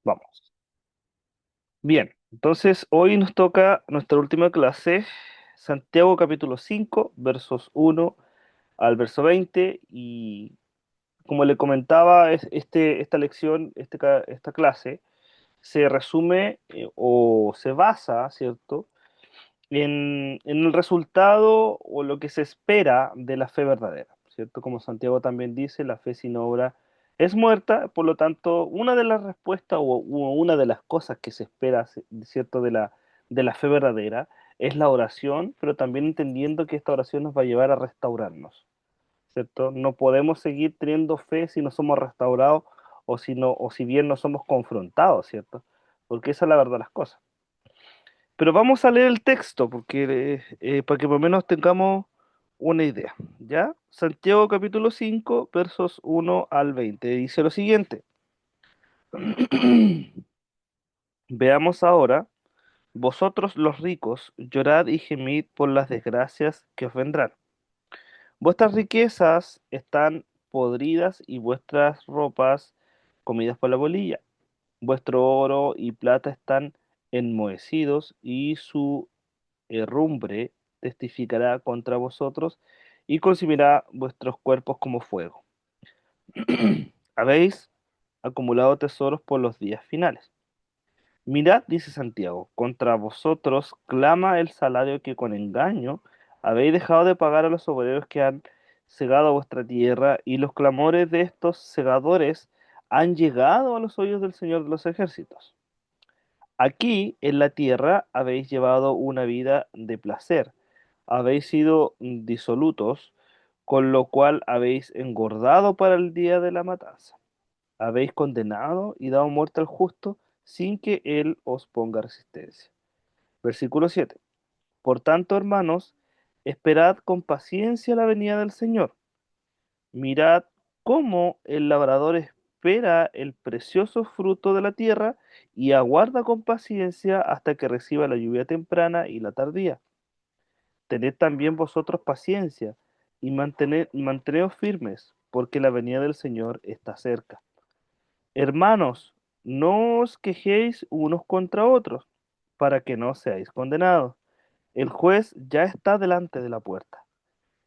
Vamos. Bien, entonces hoy nos toca nuestra última clase, Santiago capítulo 5 versos 1 al verso 20, y como le comentaba, esta lección, esta clase, se resume o se basa, ¿cierto?, en el resultado o lo que se espera de la fe verdadera, ¿cierto? Como Santiago también dice, la fe sin obra es muerta. Por lo tanto, una de las respuestas o una de las cosas que se espera, ¿cierto?, de la fe verdadera es la oración, pero también entendiendo que esta oración nos va a llevar a restaurarnos, ¿cierto? No podemos seguir teniendo fe si no somos restaurados o si no, o si bien no somos confrontados, ¿cierto? Porque esa es la verdad de las cosas. Pero vamos a leer el texto porque, para que por lo menos tengamos una idea, ¿ya? Santiago capítulo 5 versos 1 al 20 dice lo siguiente. Veamos ahora, vosotros los ricos, llorad y gemid por las desgracias que os vendrán. Vuestras riquezas están podridas y vuestras ropas comidas por la polilla. Vuestro oro y plata están enmohecidos y su herrumbre testificará contra vosotros y consumirá vuestros cuerpos como fuego. Habéis acumulado tesoros por los días finales. Mirad, dice Santiago, contra vosotros clama el salario que con engaño habéis dejado de pagar a los obreros que han segado vuestra tierra, y los clamores de estos segadores han llegado a los oídos del Señor de los ejércitos. Aquí en la tierra habéis llevado una vida de placer, habéis sido disolutos, con lo cual habéis engordado para el día de la matanza. Habéis condenado y dado muerte al justo sin que él os ponga resistencia. Versículo 7. Por tanto, hermanos, esperad con paciencia la venida del Señor. Mirad cómo el labrador espera el precioso fruto de la tierra y aguarda con paciencia hasta que reciba la lluvia temprana y la tardía. Tened también vosotros paciencia y manteneos firmes, porque la venida del Señor está cerca. Hermanos, no os quejéis unos contra otros, para que no seáis condenados. El juez ya está delante de la puerta.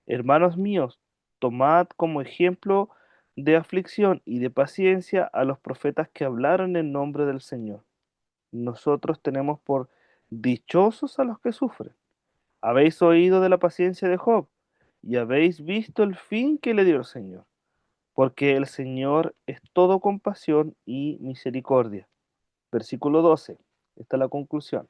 Hermanos míos, tomad como ejemplo de aflicción y de paciencia a los profetas que hablaron en nombre del Señor. Nosotros tenemos por dichosos a los que sufren. Habéis oído de la paciencia de Job y habéis visto el fin que le dio el Señor, porque el Señor es todo compasión y misericordia. Versículo 12. Esta es la conclusión.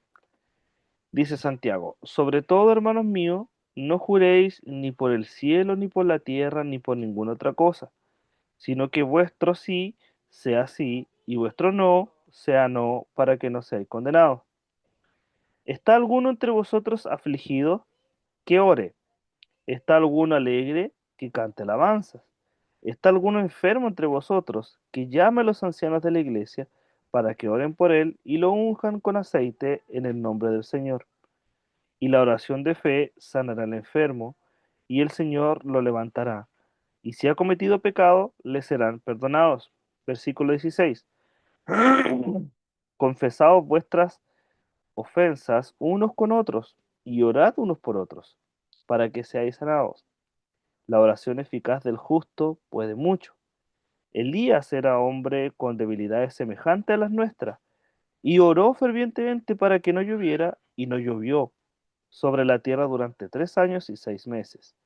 Dice Santiago, sobre todo, hermanos míos, no juréis ni por el cielo, ni por la tierra, ni por ninguna otra cosa, sino que vuestro sí sea sí y vuestro no sea no, para que no seáis condenados. ¿Está alguno entre vosotros afligido? Que ore. ¿Está alguno alegre? Que cante alabanzas. ¿Está alguno enfermo entre vosotros? Que llame a los ancianos de la iglesia para que oren por él y lo unjan con aceite en el nombre del Señor. Y la oración de fe sanará al enfermo, y el Señor lo levantará. Y si ha cometido pecado, le serán perdonados. Versículo 16. Confesaos vuestras ofensas unos con otros, y orad unos por otros, para que seáis sanados. La oración eficaz del justo puede mucho. Elías era hombre con debilidades semejantes a las nuestras, y oró fervientemente para que no lloviera, y no llovió sobre la tierra durante 3 años y 6 meses.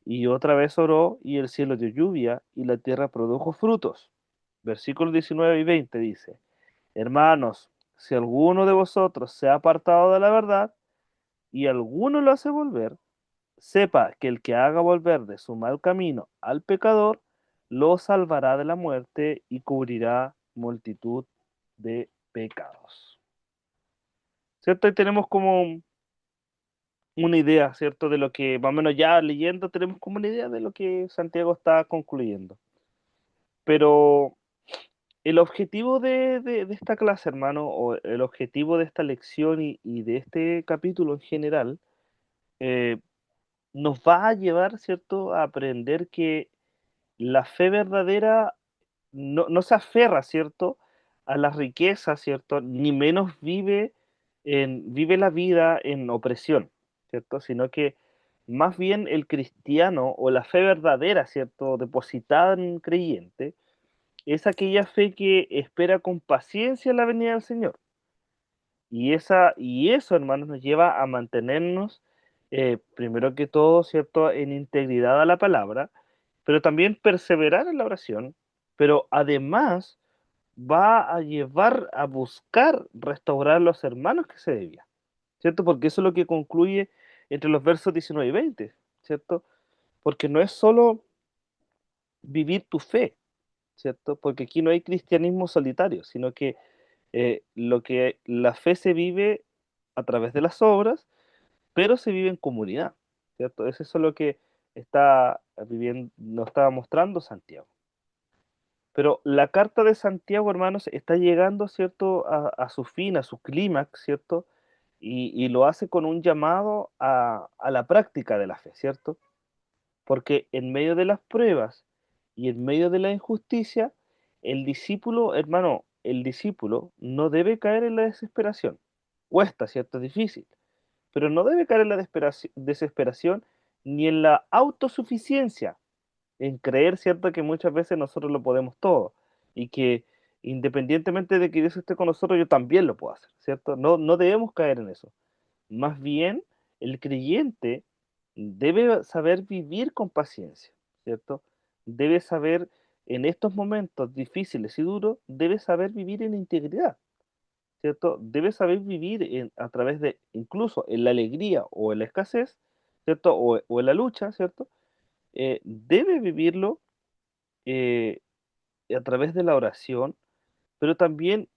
Y otra vez oró, y el cielo dio lluvia, y la tierra produjo frutos. Versículos 19 y 20 dice, hermanos, si alguno de vosotros se ha apartado de la verdad, y alguno lo hace volver, sepa que el que haga volver de su mal camino al pecador, lo salvará de la muerte y cubrirá multitud de pecados. ¿Cierto? Ahí tenemos como una idea, ¿cierto? De lo que, más o menos ya leyendo, tenemos como una idea de lo que Santiago está concluyendo. Pero el objetivo de esta clase, hermano, o el objetivo de esta lección y de este capítulo en general, eh, nos va a llevar, ¿cierto?, a aprender que la fe verdadera no se aferra, ¿cierto?, a las riquezas, ¿cierto? Ni menos vive la vida en opresión, ¿cierto? Sino que más bien el cristiano o la fe verdadera, ¿cierto? Depositada en un creyente, es aquella fe que espera con paciencia la venida del Señor. Y eso, hermanos, nos lleva a mantenernos, primero que todo, ¿cierto?, en integridad a la palabra, pero también perseverar en la oración, pero además va a llevar a buscar restaurar los hermanos que se debían, ¿cierto? Porque eso es lo que concluye entre los versos 19 y 20, ¿cierto? Porque no es solo vivir tu fe, ¿cierto? Porque aquí no hay cristianismo solitario, sino que lo que la fe se vive a través de las obras, pero se vive en comunidad, ¿cierto? Es eso lo que está viviendo, nos estaba mostrando Santiago. Pero la carta de Santiago, hermanos, está llegando, ¿cierto?, a su fin, a su clímax, ¿cierto? Y lo hace con un llamado a la práctica de la fe, ¿cierto? Porque en medio de las pruebas y en medio de la injusticia, el discípulo, hermano, el discípulo no debe caer en la desesperación. Cuesta, ¿cierto? Es difícil, pero no debe caer en la desesperación ni en la autosuficiencia, en creer, ¿cierto?, que muchas veces nosotros lo podemos todo y que independientemente de que Dios esté con nosotros, yo también lo puedo hacer, ¿cierto? No, no debemos caer en eso. Más bien, el creyente debe saber vivir con paciencia, ¿cierto? Debe saber, en estos momentos difíciles y duros, debe saber vivir en integridad, ¿cierto? Debe saber vivir a través de, incluso en la alegría o en la escasez, ¿cierto? O en la lucha, ¿cierto? Debe vivirlo eh, a través de la oración, pero también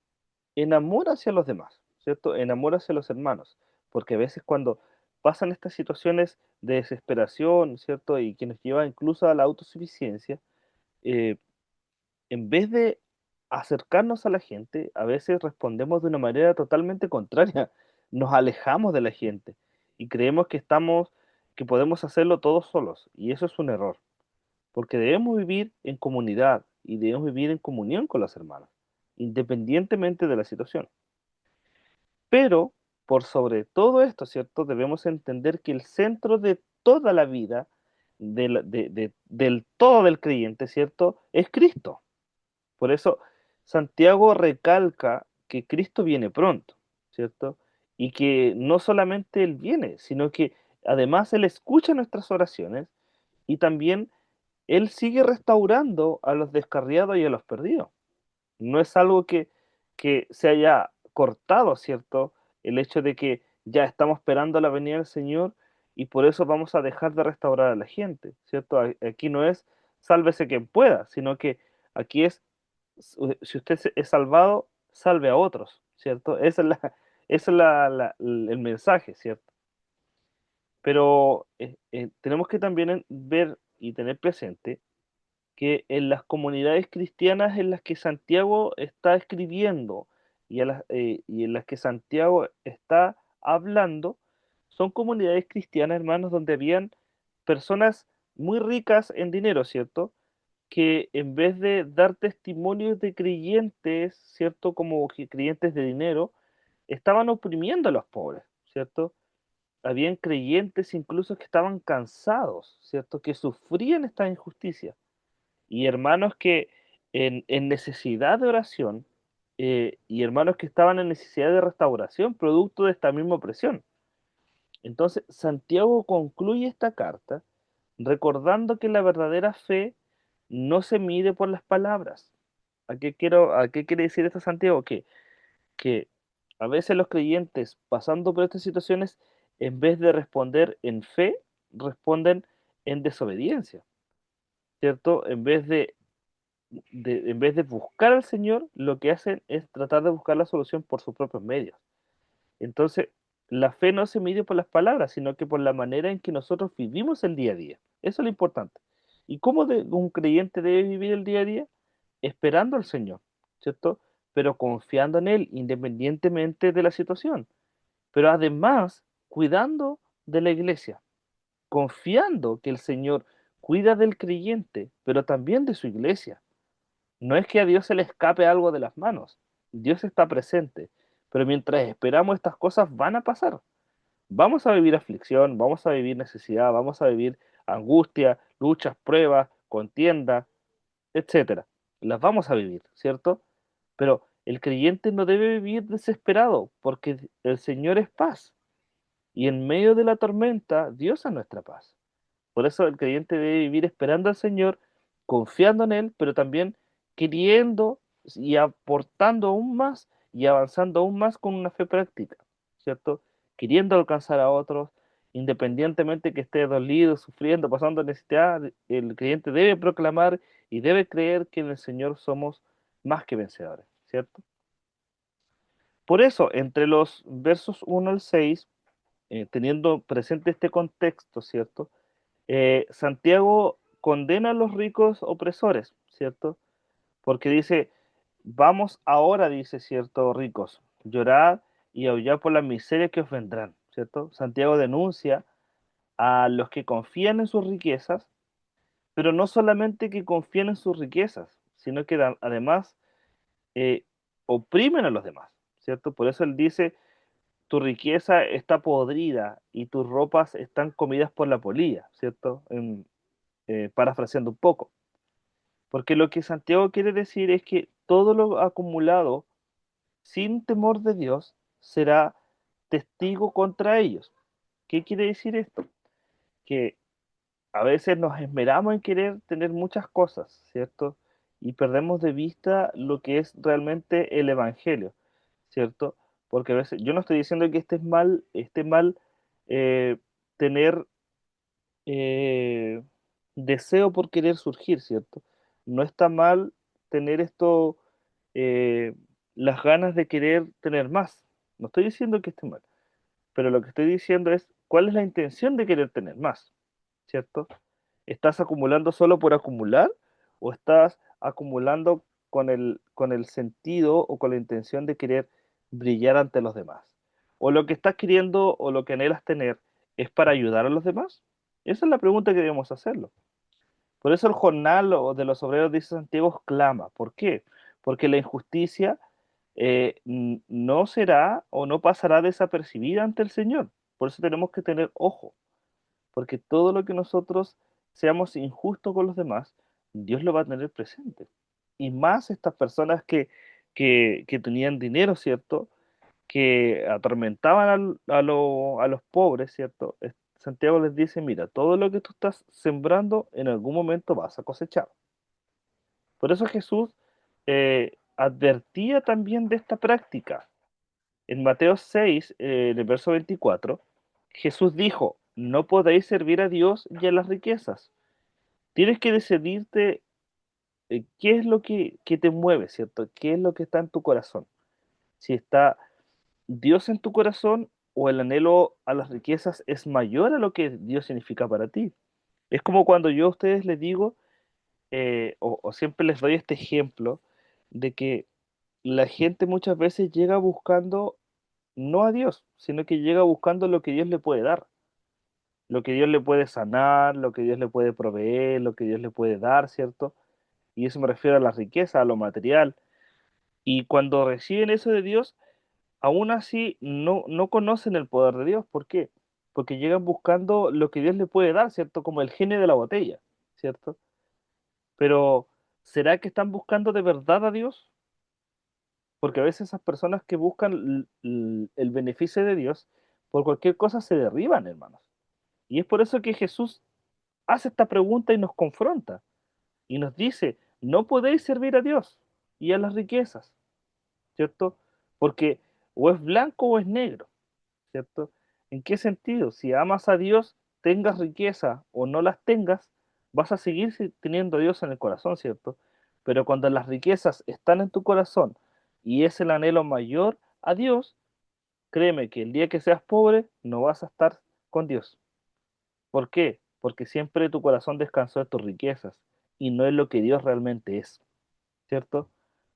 en amor hacia los demás, ¿cierto? En amor hacia los hermanos, porque a veces cuando pasan estas situaciones de desesperación, ¿cierto? Y que nos lleva incluso a la autosuficiencia, eh, en vez de acercarnos a la gente, a veces respondemos de una manera totalmente contraria, nos alejamos de la gente y creemos que podemos hacerlo todos solos, y eso es un error, porque debemos vivir en comunidad y debemos vivir en comunión con los hermanos, independientemente de la situación. Pero, por sobre todo esto, ¿cierto? Debemos entender que el centro de toda la vida, del todo del creyente, ¿cierto? Es Cristo. Por eso, Santiago recalca que Cristo viene pronto, ¿cierto? Y que no solamente Él viene, sino que además Él escucha nuestras oraciones y también Él sigue restaurando a los descarriados y a los perdidos. No es algo que se haya cortado, ¿cierto? El hecho de que ya estamos esperando la venida del Señor y por eso vamos a dejar de restaurar a la gente, ¿cierto? Aquí no es sálvese quien pueda, sino que aquí es, si usted es salvado, salve a otros, ¿cierto? Esa es el mensaje, ¿cierto? Pero tenemos que también ver y tener presente que en las comunidades cristianas en las que Santiago está escribiendo y en las que Santiago está hablando, son comunidades cristianas, hermanos, donde habían personas muy ricas en dinero, ¿cierto? Que en vez de dar testimonios de creyentes, ¿cierto? Como que creyentes de dinero, estaban oprimiendo a los pobres, ¿cierto? Habían creyentes incluso que estaban cansados, ¿cierto? Que sufrían esta injusticia y hermanos que en necesidad de oración y hermanos que estaban en necesidad de restauración, producto de esta misma opresión. Entonces, Santiago concluye esta carta recordando que la verdadera fe no se mide por las palabras. A qué quiere decir esto Santiago? Que a veces los creyentes, pasando por estas situaciones, en vez de responder en fe, responden en desobediencia, ¿cierto? En vez de buscar al Señor, lo que hacen es tratar de buscar la solución por sus propios medios. Entonces, la fe no se mide por las palabras, sino que por la manera en que nosotros vivimos el día a día. Eso es lo importante. ¿Y cómo un creyente debe vivir el día a día? Esperando al Señor, ¿cierto? Pero confiando en Él, independientemente de la situación. Pero además, cuidando de la iglesia, confiando que el Señor cuida del creyente, pero también de su iglesia. No es que a Dios se le escape algo de las manos, Dios está presente, pero mientras esperamos estas cosas van a pasar. Vamos a vivir aflicción, vamos a vivir necesidad, vamos a vivir angustia, luchas, pruebas, contienda, etcétera. Las vamos a vivir, ¿cierto? Pero el creyente no debe vivir desesperado, porque el Señor es paz. Y en medio de la tormenta, Dios es nuestra paz. Por eso el creyente debe vivir esperando al Señor, confiando en Él, pero también queriendo y aportando aún más y avanzando aún más con una fe práctica, ¿cierto? Queriendo alcanzar a otros, independientemente que esté dolido, sufriendo, pasando necesidad, el creyente debe proclamar y debe creer que en el Señor somos más que vencedores, ¿cierto? Por eso, entre los versos 1 al 6, teniendo presente este contexto, ¿cierto? Santiago condena a los ricos opresores, ¿cierto? Porque dice, vamos ahora, dice, ¿cierto? Ricos, llorad y aullad por la miseria que os vendrán, ¿cierto? Santiago denuncia a los que confían en sus riquezas, pero no solamente que confían en sus riquezas, sino que además eh, oprimen a los demás, ¿cierto? Por eso él dice, tu riqueza está podrida y tus ropas están comidas por la polilla, ¿cierto? Parafraseando un poco. Porque lo que Santiago quiere decir es que todo lo acumulado sin temor de Dios será testigo contra ellos. ¿Qué quiere decir esto? Que a veces nos esmeramos en querer tener muchas cosas, ¿cierto? Y perdemos de vista lo que es realmente el Evangelio, ¿cierto? Porque a veces, yo no estoy diciendo que esté mal tener eh, deseo por querer surgir, ¿cierto? No está mal tener esto, eh, las ganas de querer tener más. No estoy diciendo que esté mal, pero lo que estoy diciendo es cuál es la intención de querer tener más, ¿cierto? ¿Estás acumulando solo por acumular o estás acumulando con el sentido o con la intención de querer brillar ante los demás? ¿O lo que estás queriendo o lo que anhelas tener es para ayudar a los demás? Esa es la pregunta que debemos hacerlo. Por eso el jornal de los obreros, dice Santiago, clama. ¿Por qué? Porque la injusticia no será o no pasará desapercibida ante el Señor. Por eso tenemos que tener ojo, porque todo lo que nosotros seamos injustos con los demás, Dios lo va a tener presente. Y más estas personas que tenían dinero, ¿cierto? Que atormentaban a los pobres, ¿cierto? Santiago les dice, mira, todo lo que tú estás sembrando, en algún momento vas a cosechar. Por eso Jesús advertía también de esta práctica. En Mateo 6, en el verso 24, Jesús dijo, no podéis servir a Dios y a las riquezas. Tienes que decidirte qué es lo que te mueve, ¿cierto? ¿Qué es lo que está en tu corazón? Si está Dios en tu corazón o el anhelo a las riquezas es mayor a lo que Dios significa para ti. Es como cuando yo a ustedes les digo, o siempre les doy este ejemplo, de que la gente muchas veces llega buscando no a Dios, sino que llega buscando lo que Dios le puede dar, lo que Dios le puede sanar, lo que Dios le puede proveer, lo que Dios le puede dar, ¿cierto? Y eso me refiero a la riqueza, a lo material. Y cuando reciben eso de Dios, aún así no conocen el poder de Dios. ¿Por qué? Porque llegan buscando lo que Dios le puede dar, ¿cierto? Como el genio de la botella, ¿cierto? Pero ¿será que están buscando de verdad a Dios? Porque a veces esas personas que buscan el beneficio de Dios, por cualquier cosa se derriban, hermanos. Y es por eso que Jesús hace esta pregunta y nos confronta. Y nos dice, no podéis servir a Dios y a las riquezas, ¿cierto? Porque o es blanco o es negro. ¿Cierto? ¿En qué sentido? Si amas a Dios, tengas riqueza o no las tengas, vas a seguir teniendo a Dios en el corazón, ¿cierto? Pero cuando las riquezas están en tu corazón y es el anhelo mayor a Dios, créeme que el día que seas pobre no vas a estar con Dios. ¿Por qué? Porque siempre tu corazón descansó en tus riquezas y no en lo que Dios realmente es, ¿cierto?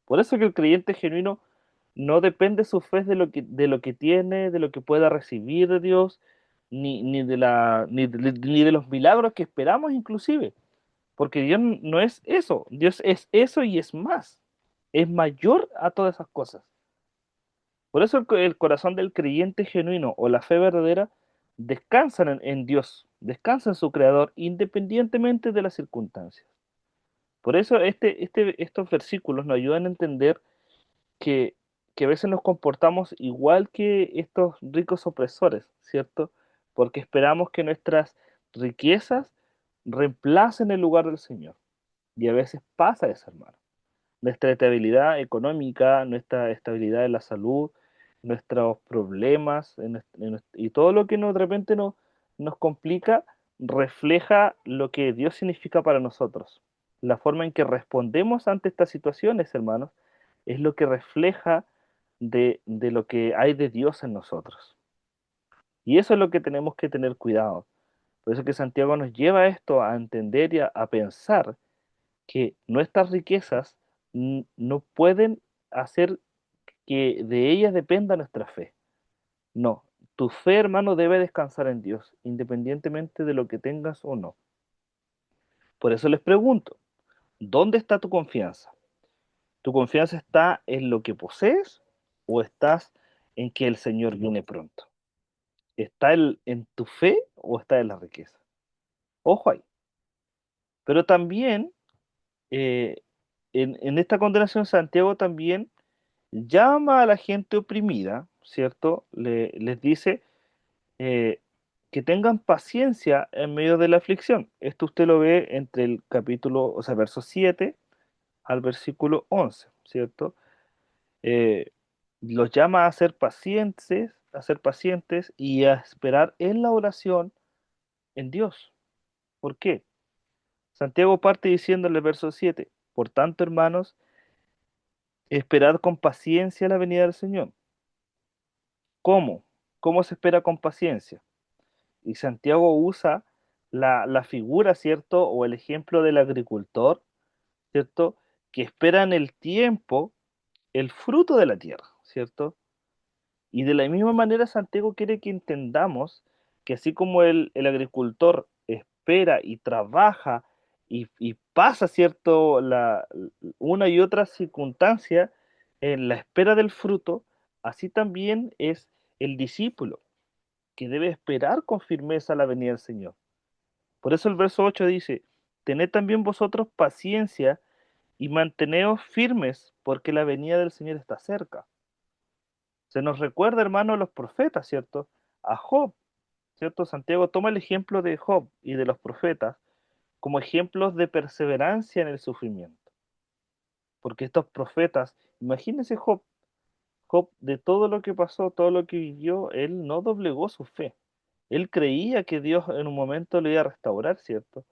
Por eso que el creyente genuino no depende su fe de lo que tiene, de lo que pueda recibir de Dios, ni de los milagros que esperamos inclusive, porque Dios no es eso, Dios es eso y es más. es mayor a todas esas cosas. Por eso el corazón del creyente genuino o la fe verdadera descansan en Dios, descansa en su Creador, independientemente de las circunstancias. Por eso estos versículos nos ayudan a entender que, que a veces nos comportamos igual que estos ricos opresores, ¿cierto? Porque esperamos que nuestras riquezas reemplacen el lugar del Señor. Y a veces pasa eso, hermano. Nuestra estabilidad económica, nuestra estabilidad en la salud, nuestros problemas y todo lo que de repente nos complica refleja lo que Dios significa para nosotros. La forma en que respondemos ante estas situaciones, hermanos, es lo que refleja de lo que hay de Dios en nosotros. Y eso es lo que tenemos que tener cuidado. Por eso que Santiago nos lleva a esto, a entender y a pensar que nuestras riquezas no pueden hacer que de ellas dependa nuestra fe. No, tu fe, hermano, debe descansar en Dios, independientemente de lo que tengas o no. Por eso les pregunto, ¿dónde está tu confianza? ¿Tu confianza está en lo que posees o estás en que el Señor viene pronto? ¿Está en tu fe o está en la riqueza? Ojo ahí. Pero también, eh, en esta condenación, Santiago también llama a la gente oprimida, ¿cierto? Les dice eh, que tengan paciencia en medio de la aflicción. Esto usted lo ve entre el capítulo, o sea, verso 7 al versículo 11, ¿cierto? Eh, los llama a ser pacientes y a esperar en la oración en Dios. ¿Por qué? Santiago parte diciendo en el verso 7, por tanto, hermanos, esperad con paciencia la venida del Señor. ¿Cómo? ¿Cómo se espera con paciencia? Y Santiago usa la figura, ¿cierto? O el ejemplo del agricultor, ¿cierto? Que espera en el tiempo el fruto de la tierra, ¿cierto? Y de la misma manera Santiago quiere que entendamos que así como el agricultor espera y trabaja y pasa, ¿cierto? Una y otra circunstancia en la espera del fruto, así también es el discípulo que debe esperar con firmeza la venida del Señor. Por eso el verso 8 dice, tened también vosotros paciencia y manteneos firmes, porque la venida del Señor está cerca. Se nos recuerda, hermano, a los profetas, ¿cierto? A Job, ¿cierto? Santiago toma el ejemplo de Job y de los profetas como ejemplos de perseverancia en el sufrimiento. Porque estos profetas, imagínense Job, Job de todo lo que pasó, todo lo que vivió, él no doblegó su fe. Él creía que Dios en un momento le iba a restaurar, ¿cierto?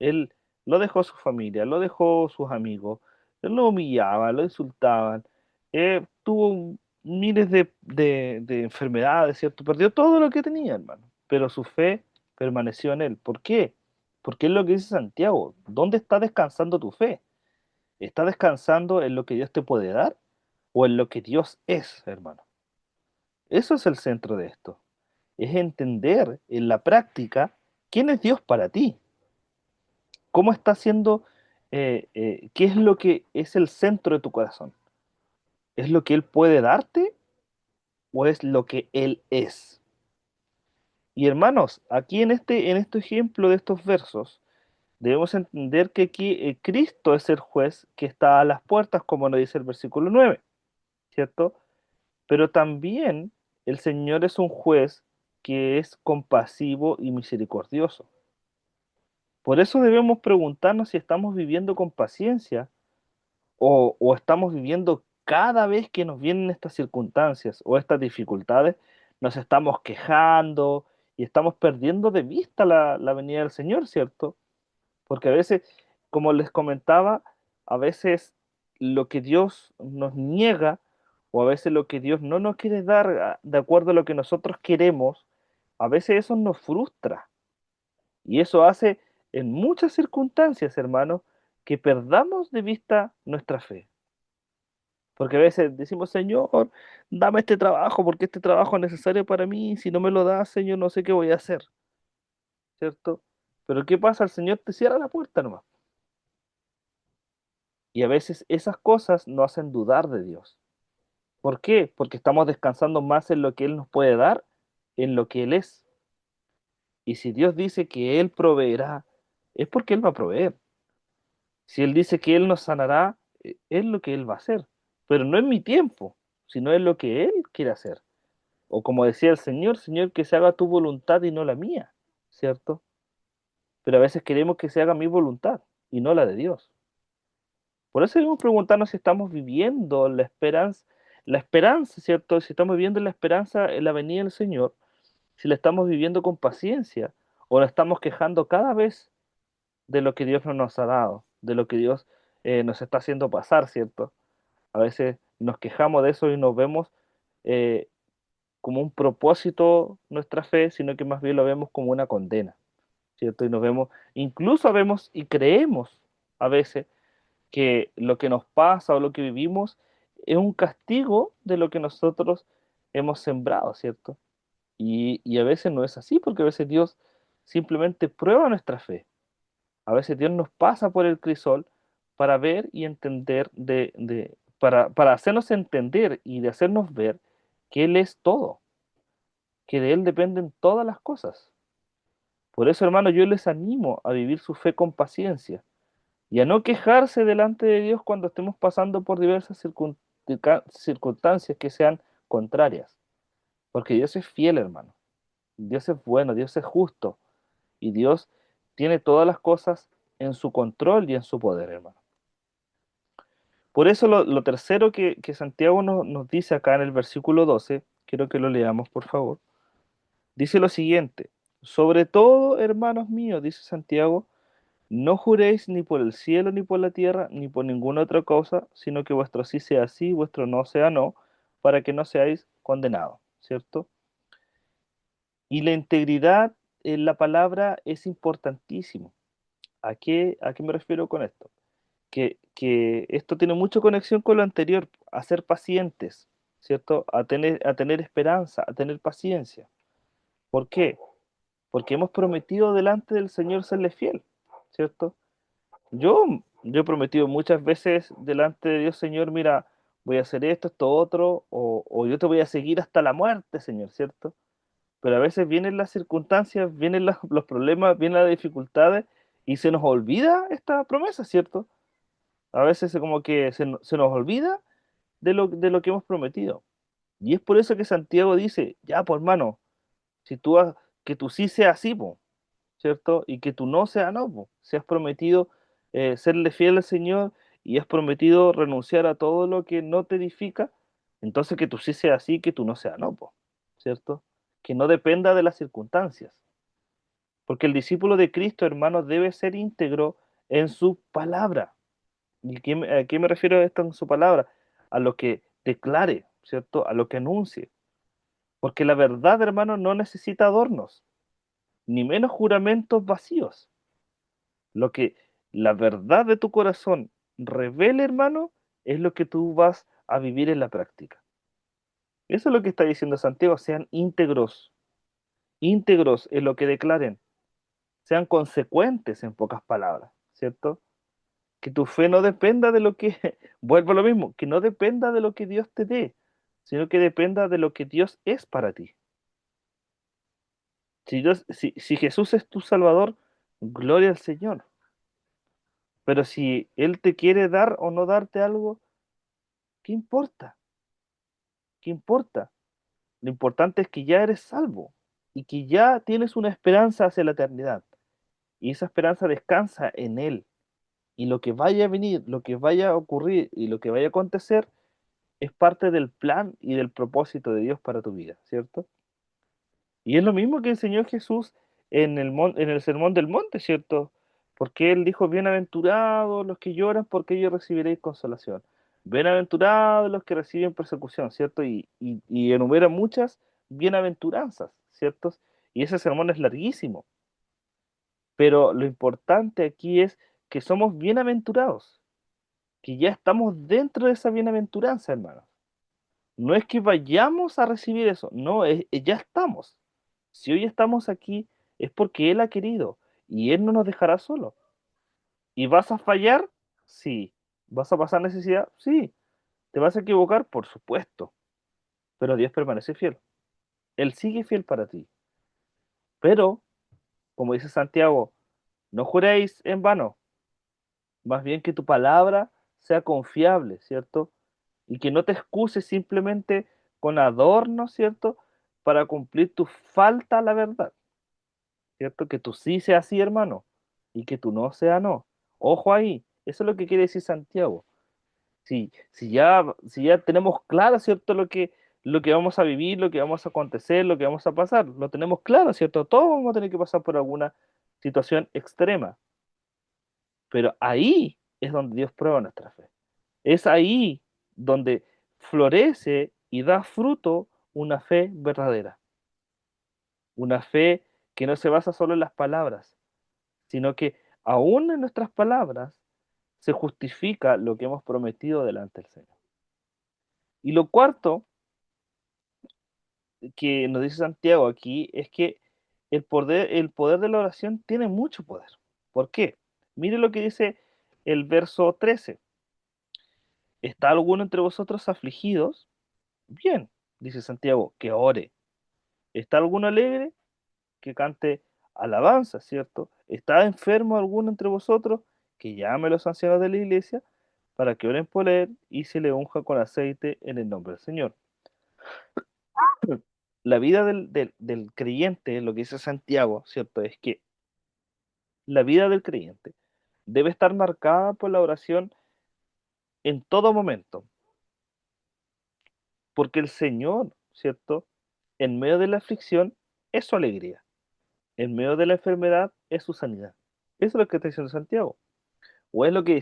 Él lo dejó su familia, lo dejó sus amigos, él lo humillaban, lo insultaban, tuvo miles de enfermedades, ¿cierto? Perdió todo lo que tenía, hermano, pero su fe permaneció en él. ¿Por qué? Porque es lo que dice Santiago, ¿dónde está descansando tu fe? ¿Está descansando en lo que Dios te puede dar o en lo que Dios es, hermano? Eso es el centro de esto, es entender en la práctica quién es Dios para ti. ¿Cómo está haciendo, qué es lo que es el centro de tu corazón? ¿Es lo que Él puede darte o es lo que Él es? Y hermanos, aquí en este ejemplo de estos versos, debemos entender que aquí Cristo es el juez que está a las puertas, como nos dice el versículo 9, ¿cierto? Pero también el Señor es un juez que es compasivo y misericordioso. Por eso debemos preguntarnos si estamos viviendo con paciencia o estamos viviendo cada vez que nos vienen estas circunstancias o estas dificultades, nos estamos quejando y estamos perdiendo de vista la venida del Señor, ¿cierto? Porque a veces, como les comentaba, a veces lo que Dios nos niega o a veces lo que Dios no nos quiere dar de acuerdo a lo que nosotros queremos, a veces eso nos frustra y eso hace en muchas circunstancias, hermanos, que perdamos de vista nuestra fe. Porque a veces decimos, Señor, dame este trabajo porque este trabajo es necesario para mí. Si no me lo das, Señor, no sé qué voy a hacer, ¿cierto? Pero ¿qué pasa? El Señor te cierra la puerta nomás. Y a veces esas cosas nos hacen dudar de Dios. ¿Por qué? Porque estamos descansando más en lo que Él nos puede dar, en lo que Él es. Y si Dios dice que Él proveerá, es porque Él va a proveer. Si Él dice que Él nos sanará, es lo que Él va a hacer. Pero no es mi tiempo, sino es lo que Él quiere hacer. O como decía el Señor, Señor, que se haga tu voluntad y no la mía, ¿cierto? Pero a veces queremos que se haga mi voluntad y no la de Dios. Por eso debemos preguntarnos si estamos viviendo la esperanza, ¿cierto? Si estamos viviendo la esperanza en la venida del Señor, si la estamos viviendo con paciencia o la estamos quejando cada vez de lo que Dios no nos ha dado, de lo que Dios nos está haciendo pasar, ¿cierto? A veces nos quejamos de eso y nos vemos eh, como un propósito nuestra fe, sino que más bien lo vemos como una condena, ¿cierto? Y nos vemos, incluso vemos y creemos a veces que lo que nos pasa o lo que vivimos es un castigo de lo que nosotros hemos sembrado, ¿cierto? Y a veces no es así, porque a veces Dios simplemente prueba nuestra fe. A veces Dios nos pasa por el crisol para ver y entender, para hacernos entender y de hacernos ver que Él es todo, que de Él dependen todas las cosas. Por eso, hermano, yo les animo a vivir su fe con paciencia y a no quejarse delante de Dios cuando estemos pasando por diversas circunstancias que sean contrarias. Porque Dios es fiel, hermano. Dios es bueno, Dios es justo y Dios tiene todas las cosas en su control y en su poder, hermano. Por eso lo tercero que Santiago nos dice acá en el versículo 12, quiero que lo leamos, por favor, dice lo siguiente, sobre todo, hermanos míos, dice Santiago, no juréis ni por el cielo, ni por la tierra, ni por ninguna otra cosa, sino que vuestro sí sea sí, vuestro no sea no, para que no seáis condenados, ¿cierto? Y la integridad en la palabra es importantísimo. ¿A qué me refiero con esto? Que esto tiene mucha conexión con lo anterior, a ser pacientes, ¿cierto? A tener esperanza, a tener paciencia. ¿Por qué? Porque hemos prometido delante del Señor serle fiel, ¿cierto? Yo, yo he prometido muchas veces delante de Dios, Señor, mira, voy a hacer esto, esto, otro, o yo te voy a seguir hasta la muerte, Señor, ¿cierto? Pero a veces vienen las circunstancias, vienen los problemas, vienen las dificultades y se nos olvida esta promesa, ¿cierto? A veces como que se nos olvida de lo que hemos prometido. Y es por eso que Santiago dice, ya, pues hermano, si que tú sí sea sí, po, ¿cierto? Y que tú no sea no, po. Si has prometido serle fiel al Señor y has prometido renunciar a todo lo que no te edifica, entonces que tú sí sea sí, que tú no sea no, po, ¿cierto? Que no dependa de las circunstancias. Porque el discípulo de Cristo, hermano, debe ser íntegro en su palabra. ¿Y a qué me refiero a esto en su palabra? A lo que declare, ¿cierto? A lo que anuncie. Porque la verdad, hermano, no necesita adornos, ni menos juramentos vacíos. Lo que la verdad de tu corazón revele, hermano, es lo que tú vas a vivir en la práctica. Eso es lo que está diciendo Santiago, sean íntegros, íntegros en lo que declaren, sean consecuentes en pocas palabras, ¿cierto? Que tu fe no dependa de lo que, vuelvo a lo mismo, que no dependa de lo que Dios te dé, sino que dependa de lo que Dios es para ti. Si Jesús es tu Salvador, gloria al Señor. Pero si Él te quiere dar o no darte algo, ¿qué importa? ¿Qué importa? Lo importante es que ya eres salvo y que ya tienes una esperanza hacia la eternidad. Y esa esperanza descansa en Él. Y lo que vaya a venir, lo que vaya a ocurrir y lo que vaya a acontecer es parte del plan y del propósito de Dios para tu vida, ¿cierto? Y es lo mismo que enseñó Jesús en el Sermón del Monte, ¿cierto? Porque Él dijo, bienaventurados los que lloran, porque ellos recibiréis consolación. Bienaventurados los que reciben persecución, ¿cierto? Y enumera muchas bienaventuranzas, ¿cierto? Y ese sermón es larguísimo. Pero lo importante aquí es que somos bienaventurados, que ya estamos dentro de esa bienaventuranza, hermanos. No es que vayamos a recibir eso, no, ya estamos. Si hoy estamos aquí es porque Él ha querido y Él no nos dejará solos. ¿Y vas a fallar? Sí. ¿Vas a pasar necesidad? Sí. ¿Te vas a equivocar? Por supuesto. Pero Dios permanece fiel. Él sigue fiel para ti. Pero, como dice Santiago, no juréis en vano, más bien que tu palabra sea confiable, ¿cierto? Y que no te excuses simplemente con adornos, ¿cierto? Para cumplir tu falta a la verdad, ¿cierto? Que tú sí sea sí, hermano, y que tú no sea no. Ojo ahí, eso es lo que quiere decir Santiago. Si ya tenemos claro, ¿cierto? Lo que vamos a vivir, lo que vamos a acontecer, lo que vamos a pasar, lo tenemos claro, ¿cierto? Todos vamos a tener que pasar por alguna situación extrema, pero ahí es donde Dios prueba nuestra fe. Es ahí donde florece y da fruto una fe verdadera, una fe que no se basa solo en las palabras, sino que aún en nuestras palabras se justifica lo que hemos prometido delante del Señor. Y lo cuarto que nos dice Santiago aquí es que el poder de la oración tiene mucho poder. ¿Por qué? Mire lo que dice el verso 13. ¿Está alguno entre vosotros afligidos? Bien, dice Santiago, que ore. ¿Está alguno alegre? Que cante alabanza, ¿cierto? ¿Está enfermo alguno entre vosotros? Que llame a los ancianos de la iglesia para que oren por él y se le unja con aceite en el nombre del Señor. La vida del creyente, lo que dice Santiago, ¿cierto? Es que la vida del creyente debe estar marcada por la oración en todo momento, porque el Señor, ¿cierto? En medio de la aflicción es su alegría, en medio de la enfermedad es su sanidad. Eso es lo que está diciendo Santiago. O es lo que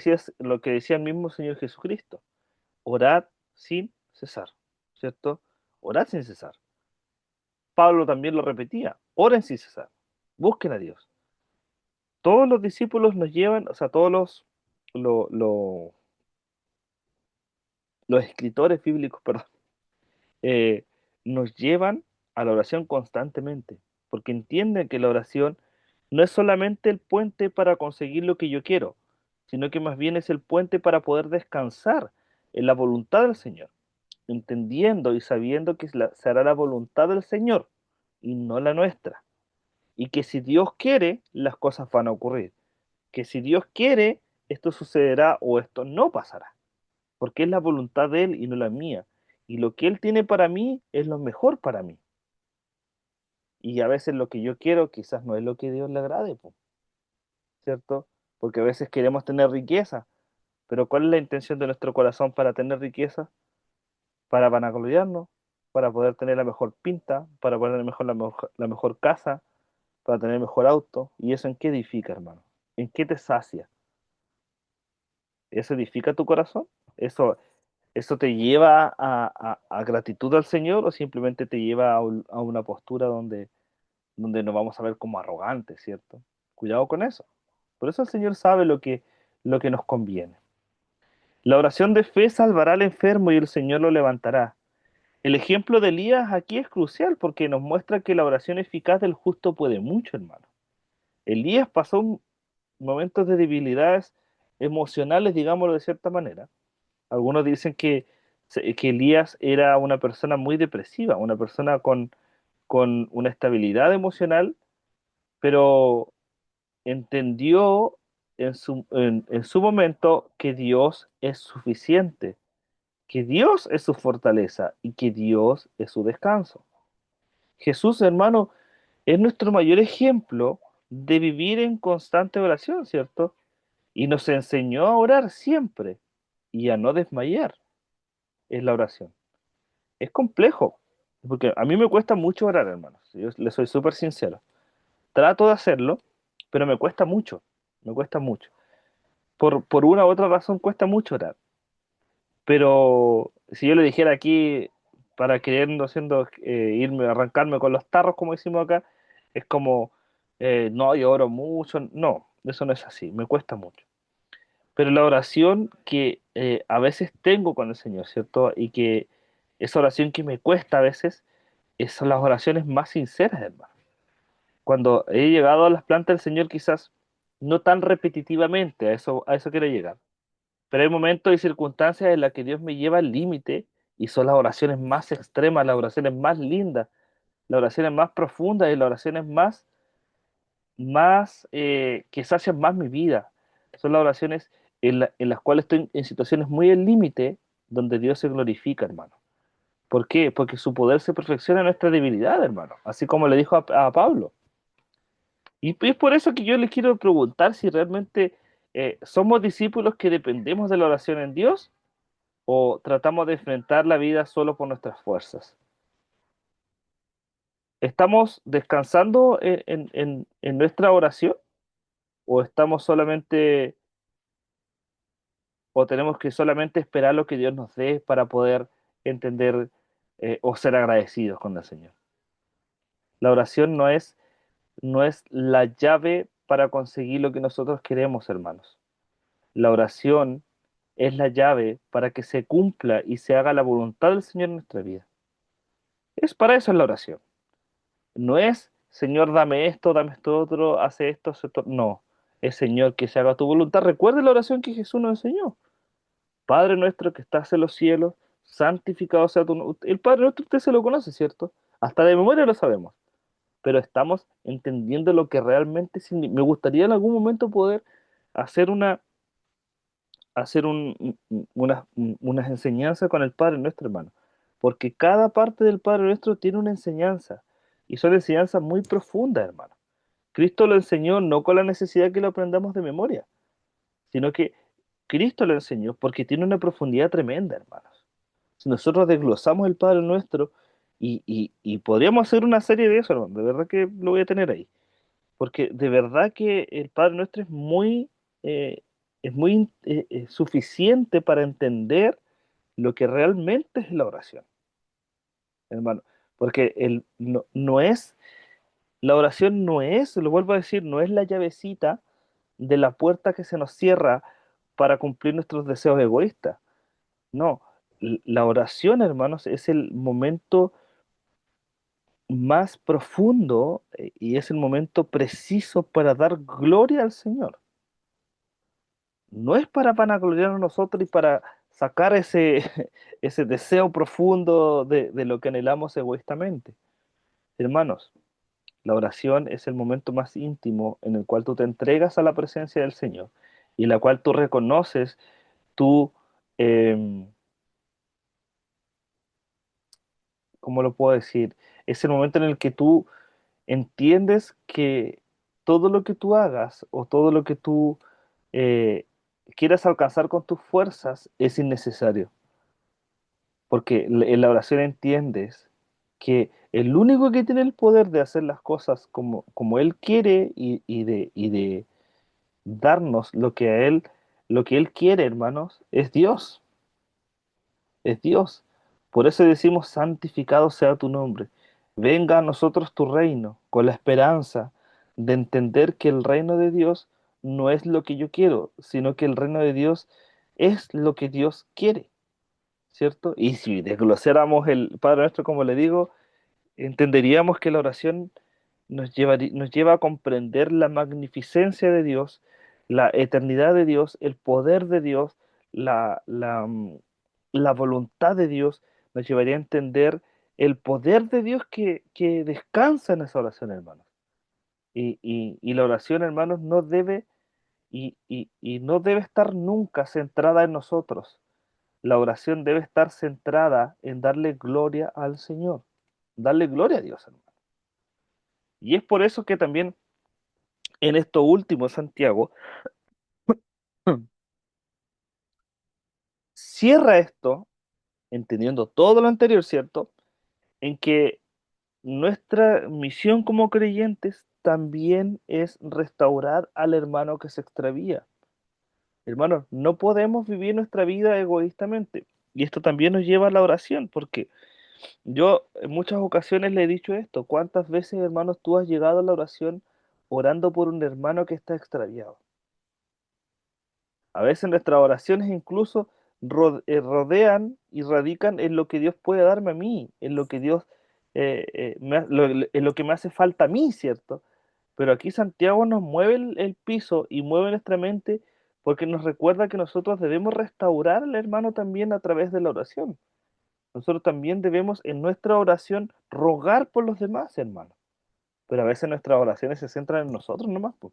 decía el mismo Señor Jesucristo. Orad sin cesar, ¿cierto? Orad sin cesar. Pablo también lo repetía, oren sin cesar, busquen a Dios. Todos los discípulos nos llevan, o sea, todos lo- lo- los escritores bíblicos, perdón, eh, nos llevan a la oración constantemente, porque entienden que la oración no es solamente el puente para conseguir lo que yo quiero, sino que más bien es el puente para poder descansar en la voluntad del Señor, entendiendo y sabiendo que será la voluntad del Señor y no la nuestra, y que si Dios quiere, las cosas van a ocurrir, que si Dios quiere, esto sucederá o esto no pasará, porque es la voluntad de Él y no la mía. Y lo que Él tiene para mí es lo mejor para mí. Y a veces lo que yo quiero quizás no es lo que a Dios le agrade, po, ¿cierto? Porque a veces queremos tener riqueza, pero ¿cuál es la intención de nuestro corazón para tener riqueza? Para vanagloriarnos, para poder tener la mejor pinta, para poder tener la mejor casa, para tener el mejor auto. ¿Y eso en qué edifica, hermano? ¿En qué te sacia? ¿Eso edifica tu corazón? ¿Eso te lleva a gratitud al Señor o simplemente te lleva a una postura donde nos vamos a ver como arrogantes, ¿cierto? Cuidado con eso. Por eso el Señor sabe lo que nos conviene. La oración de fe salvará al enfermo y el Señor lo levantará. El ejemplo de Elías aquí es crucial porque nos muestra que la oración eficaz del justo puede mucho, hermano. Elías pasó momentos de debilidades emocionales, digámoslo de cierta manera. Algunos dicen que Elías era una persona muy depresiva, una persona con una estabilidad emocional, pero entendió en su momento que Dios es suficiente, que Dios es su fortaleza y que Dios es su descanso. Jesús, hermano, es nuestro mayor ejemplo de vivir en constante oración, ¿cierto? Y nos enseñó a orar siempre y a no desmayar en la oración. Es complejo, porque a mí me cuesta mucho orar, hermanos. Yo le soy súper sincero. Trato de hacerlo, pero me cuesta mucho, me cuesta mucho. Por una u otra razón cuesta mucho orar. Pero si yo le dijera aquí, para queriendo haciendo irme, arrancarme con los tarros, como decimos acá, es como, no, yo oro mucho. No, eso no es así, me cuesta mucho. Pero la oración que a veces tengo con el Señor, ¿cierto? Y que esa oración que me cuesta a veces, son las oraciones más sinceras, hermano. Cuando he llegado a las plantas del Señor, quizás no tan repetitivamente, a eso quiero llegar. Pero hay momentos y circunstancias en las que Dios me lleva al límite y son las oraciones más extremas, las oraciones más lindas, las oraciones más profundas y las oraciones más que sacian más mi vida. Son las oraciones en las cuales estoy en situaciones muy al límite donde Dios se glorifica, hermano. ¿Por qué? Porque su poder se perfecciona en nuestra debilidad, hermano. Así como le dijo a Pablo. Y es por eso que yo les quiero preguntar si realmente somos discípulos que dependemos de la oración en Dios o tratamos de enfrentar la vida solo por nuestras fuerzas. ¿Estamos descansando en nuestra oración o estamos solamente o tenemos que solamente esperar lo que Dios nos dé para poder entender o ser agradecidos con el Señor? La oración no es la llave para conseguir lo que nosotros queremos, hermanos. La oración es la llave para que se cumpla y se haga la voluntad del Señor en nuestra vida. Es para eso es la oración. No es, Señor, dame esto otro, hace esto, hace esto. No, es, Señor, que se haga tu voluntad. Recuerde la oración que Jesús nos enseñó. Padre nuestro que estás en los cielos, santificado sea tu nombre. El Padre nuestro usted se lo conoce, ¿cierto? Hasta de memoria lo sabemos. Pero estamos entendiendo lo que realmente significa. Me gustaría en algún momento poder hacer unas enseñanzas con el Padre nuestro, hermano. Porque cada parte del Padre nuestro tiene una enseñanza. Y son enseñanzas muy profundas, hermano. Cristo lo enseñó no con la necesidad que lo aprendamos de memoria, sino que Cristo lo enseñó porque tiene una profundidad tremenda, hermanos. Si nosotros desglosamos el Padre Nuestro, y podríamos hacer una serie de eso, hermano, de verdad que lo voy a tener ahí, porque de verdad que el Padre Nuestro eh, es muy suficiente para entender lo que realmente es la oración, hermano, porque la oración no es, lo vuelvo a decir, no es la llavecita de la puerta que se nos cierra para cumplir nuestros deseos egoístas. No, la oración, hermanos, es el momento más profundo y es el momento preciso para dar gloria al Señor. No es para vanagloriarnos nosotros y para sacar ese, ese deseo profundo de lo que anhelamos egoístamente. Hermanos, la oración es el momento más íntimo en el cual tú te entregas a la presencia del Señor y en la cual tú reconoces tu, em, ¿cómo lo puedo decir? Es el momento en el que tú entiendes que todo lo que tú hagas o todo lo que tú eh, quieras alcanzar con tus fuerzas es innecesario, porque en la oración entiendes que el único que tiene el poder de hacer las cosas como Él quiere y de darnos lo que Él quiere, hermanos, es Dios, es Dios. Por eso decimos, santificado sea tu nombre. Venga a nosotros tu reino, con la esperanza de entender que el reino de Dios no es lo que yo quiero, sino que el reino de Dios es lo que Dios quiere, ¿cierto? Y si desglosáramos el Padre Nuestro, como le digo, entenderíamos que la oración nos lleva a comprender la magnificencia de Dios, la eternidad de Dios, el poder de Dios, la voluntad de Dios, nos llevaría a entender el poder de Dios que descansa en esa oración, hermanos. Y la oración, hermanos, no debe estar nunca centrada en nosotros. La oración debe estar centrada en darle gloria al Señor, darle gloria a Dios, hermano. Y es por eso que también en esto último, Santiago cierra esto, entendiendo todo lo anterior, ¿cierto? En que nuestra misión como creyentes también es restaurar al hermano que se extravía. Hermanos, no podemos vivir nuestra vida egoístamente. Y esto también nos lleva a la oración, porque yo en muchas ocasiones le he dicho esto. ¿Cuántas veces, hermanos, tú has llegado a la oración orando por un hermano que está extraviado? A veces nuestras oraciones incluso rodean y radican en lo que Dios puede darme a mí, en lo que Dios, en lo que me hace falta a mí, ¿cierto? Pero aquí Santiago nos mueve el piso y mueve nuestra mente porque nos recuerda que nosotros debemos restaurar al hermano también a través de la oración. Nosotros también debemos en nuestra oración rogar por los demás, hermano. Pero a veces nuestras oraciones se centran en nosotros nomás, po.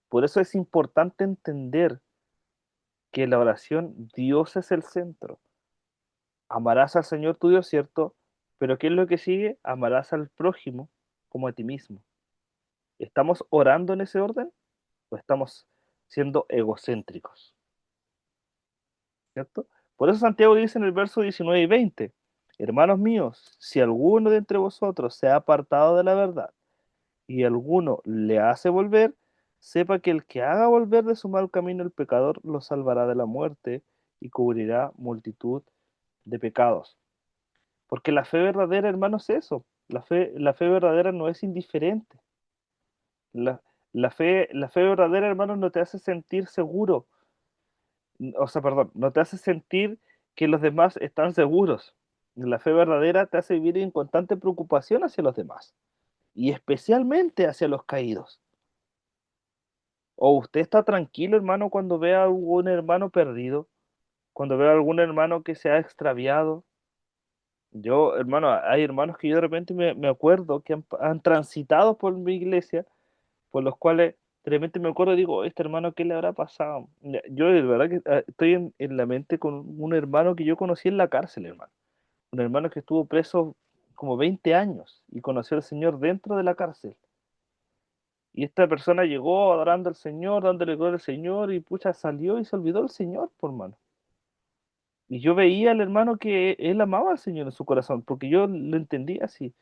Por eso es importante entender que la oración, Dios es el centro. Amarás al Señor tu Dios, ¿cierto? Pero ¿qué es lo que sigue? Amarás al prójimo como a ti mismo. ¿Estamos orando en ese orden o estamos siendo egocéntricos? ¿Cierto? Por eso Santiago dice en el verso 19 y 20, hermanos míos, si alguno de entre vosotros se ha apartado de la verdad y alguno le hace volver, sepa que el que haga volver de su mal camino el pecador lo salvará de la muerte y cubrirá multitud de pecados. Porque la fe verdadera, hermano, es eso. La fe verdadera no es indiferente. La, la fe verdadera, hermano, no te hace sentir seguro. O sea, perdón, no te hace sentir que los demás están seguros. La fe verdadera te hace vivir en constante preocupación hacia los demás y especialmente hacia los caídos. ¿O usted está tranquilo, hermano, cuando ve a algún hermano perdido? Cuando ve a algún hermano que se ha extraviado. Yo, hermano, hay hermanos que yo de repente me acuerdo que han transitado por mi iglesia, por los cuales de repente me acuerdo y digo, este hermano, ¿qué le habrá pasado? Yo de verdad que estoy en la mente con un hermano que yo conocí en la cárcel, hermano. Un hermano que estuvo preso como 20 años y conoció al Señor dentro de la cárcel. Y esta persona llegó adorando al Señor, dándole gloria al Señor, y pucha, salió y se olvidó del Señor, por mano. Y yo veía al hermano que él amaba al Señor en su corazón, porque yo lo entendía así.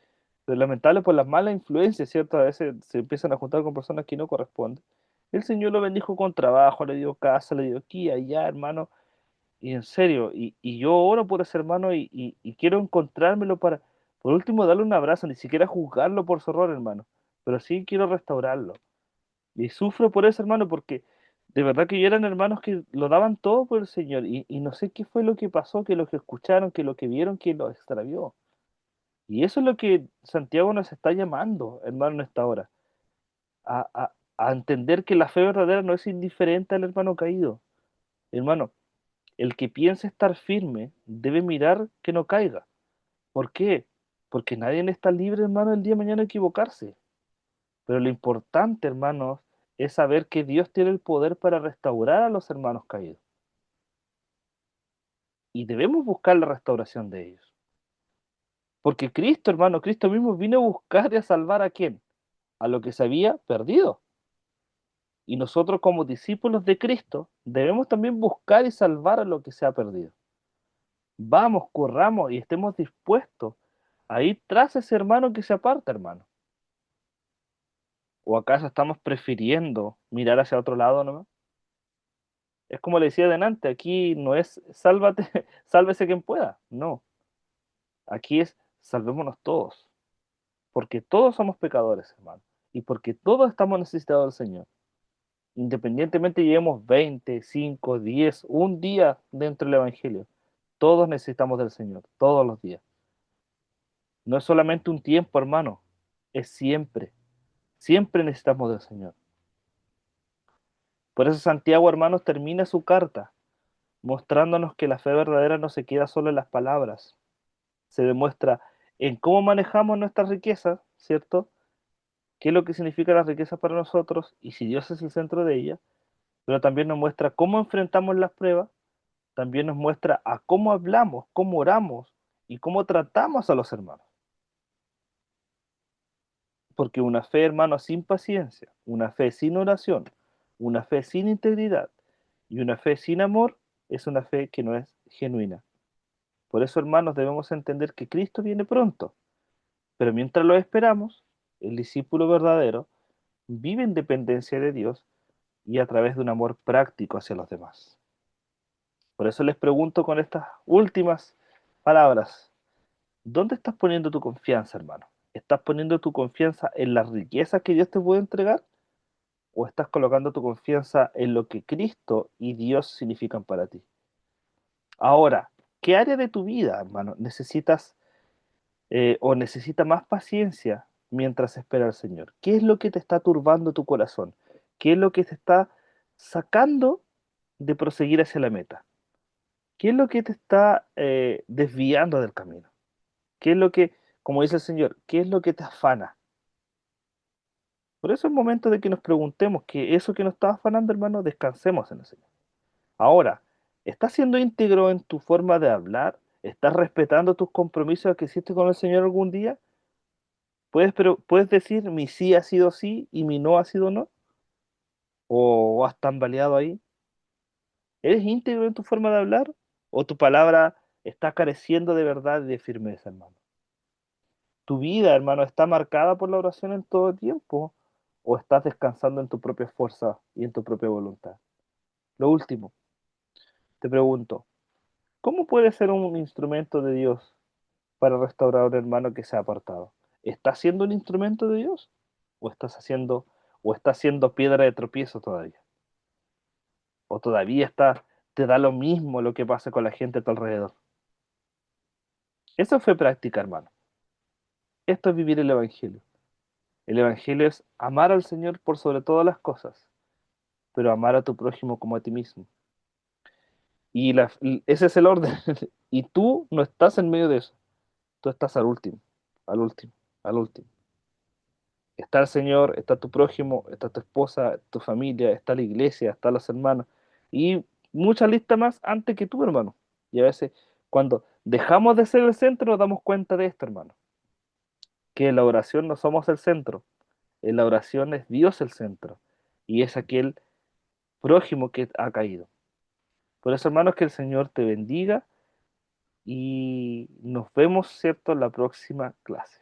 Pero lamentable por las malas influencias, ¿cierto? A veces se empiezan a juntar con personas que no corresponden. El Señor lo bendijo con trabajo, le dio casa, le dio aquí, allá, hermano. Y en serio, y yo oro por ese hermano y quiero encontrármelo para, por último, darle un abrazo, ni siquiera juzgarlo por su error, hermano. Pero sí quiero restaurarlo. Y sufro por eso, hermano, porque de verdad que yo eran hermanos que lo daban todo por el Señor. Y no sé qué fue lo que pasó, que lo que escucharon, que lo que vieron, que lo extravió. Y eso es lo que Santiago nos está llamando, hermano, en esta hora. A entender que la fe verdadera no es indiferente al hermano caído. Hermano, el que piensa estar firme debe mirar que no caiga. ¿Por qué? Porque nadie está libre, hermano, el día de mañana de equivocarse. Pero lo importante, hermanos, es saber que Dios tiene el poder para restaurar a los hermanos caídos. Y debemos buscar la restauración de ellos. Porque Cristo, hermano, Cristo mismo vino a buscar y a salvar a quién? A lo que se había perdido. Y nosotros como discípulos de Cristo debemos también buscar y salvar a lo que se ha perdido. Vamos, corramos y estemos dispuestos a ir tras ese hermano que se aparta, hermano. ¿O acaso estamos prefiriendo mirar hacia otro lado nomás? Es como le decía delante, aquí no es sálvate, sálvese quien pueda. No, aquí es salvémonos todos. Porque todos somos pecadores, hermano. Y porque todos estamos necesitados del Señor. Independientemente llevemos 20, 5, 10, un día dentro del Evangelio. Todos necesitamos del Señor, todos los días. No es solamente un tiempo, hermano, es siempre. Siempre necesitamos del Señor. Por eso Santiago, hermanos, termina su carta mostrándonos que la fe verdadera no se queda solo en las palabras, se demuestra en cómo manejamos nuestras riquezas, ¿cierto? ¿Qué es lo que significa la riqueza para nosotros y si Dios es el centro de ella? Pero también nos muestra cómo enfrentamos las pruebas, también nos muestra a cómo hablamos, cómo oramos y cómo tratamos a los hermanos. Porque una fe, hermano, sin paciencia, una fe sin oración, una fe sin integridad y una fe sin amor es una fe que no es genuina. Por eso, hermanos, debemos entender que Cristo viene pronto, pero mientras lo esperamos, el discípulo verdadero vive en dependencia de Dios y a través de un amor práctico hacia los demás. Por eso les pregunto con estas últimas palabras, ¿dónde estás poniendo tu confianza, hermano? ¿Estás poniendo tu confianza en las riquezas que Dios te puede entregar? ¿O estás colocando tu confianza en lo que Cristo y Dios significan para ti? Ahora, ¿qué área de tu vida, hermano, necesitas o necesita más paciencia mientras espera al Señor? ¿Qué es lo que te está turbando tu corazón? ¿Qué es lo que te está sacando de proseguir hacia la meta? ¿Qué es lo que te está desviando del camino? ¿Qué es lo que, como dice el Señor, qué es lo que te afana? Por eso es momento de que nos preguntemos que eso que nos está afanando, hermano, descansemos en el Señor. Ahora, ¿estás siendo íntegro en tu forma de hablar? ¿Estás respetando tus compromisos que hiciste con el Señor algún día? ¿Puedes decir mi sí ha sido sí y mi no ha sido no? ¿O has tambaleado ahí? ¿Eres íntegro en tu forma de hablar? ¿O tu palabra está careciendo de verdad y de firmeza, hermano? ¿Tu vida, hermano, está marcada por la oración en todo tiempo? ¿O estás descansando en tu propia fuerza y en tu propia voluntad? Lo último, te pregunto, ¿cómo puede ser un instrumento de Dios para restaurar a un hermano que se ha apartado? ¿Estás siendo un instrumento de Dios? ¿O estás siendo piedra de tropiezo todavía? ¿O todavía te da lo mismo lo que pasa con la gente a tu alrededor? Eso fue práctica, hermano. Esto es vivir el Evangelio. El Evangelio es amar al Señor por sobre todas las cosas, pero amar a tu prójimo como a ti mismo. Ese es el orden. Y tú no estás en medio de eso. Tú estás al último, al último, al último. Está el Señor, está tu prójimo, está tu esposa, tu familia, está la iglesia, están los hermanos. Y mucha lista más antes que tú, hermano. Y a veces, cuando dejamos de ser el centro, nos damos cuenta de esto, hermano. Que en la oración no somos el centro. En la oración es Dios el centro. Y es aquel prójimo que ha caído. Por eso, hermanos, que el Señor te bendiga y nos vemos, ¿cierto?, en la próxima clase.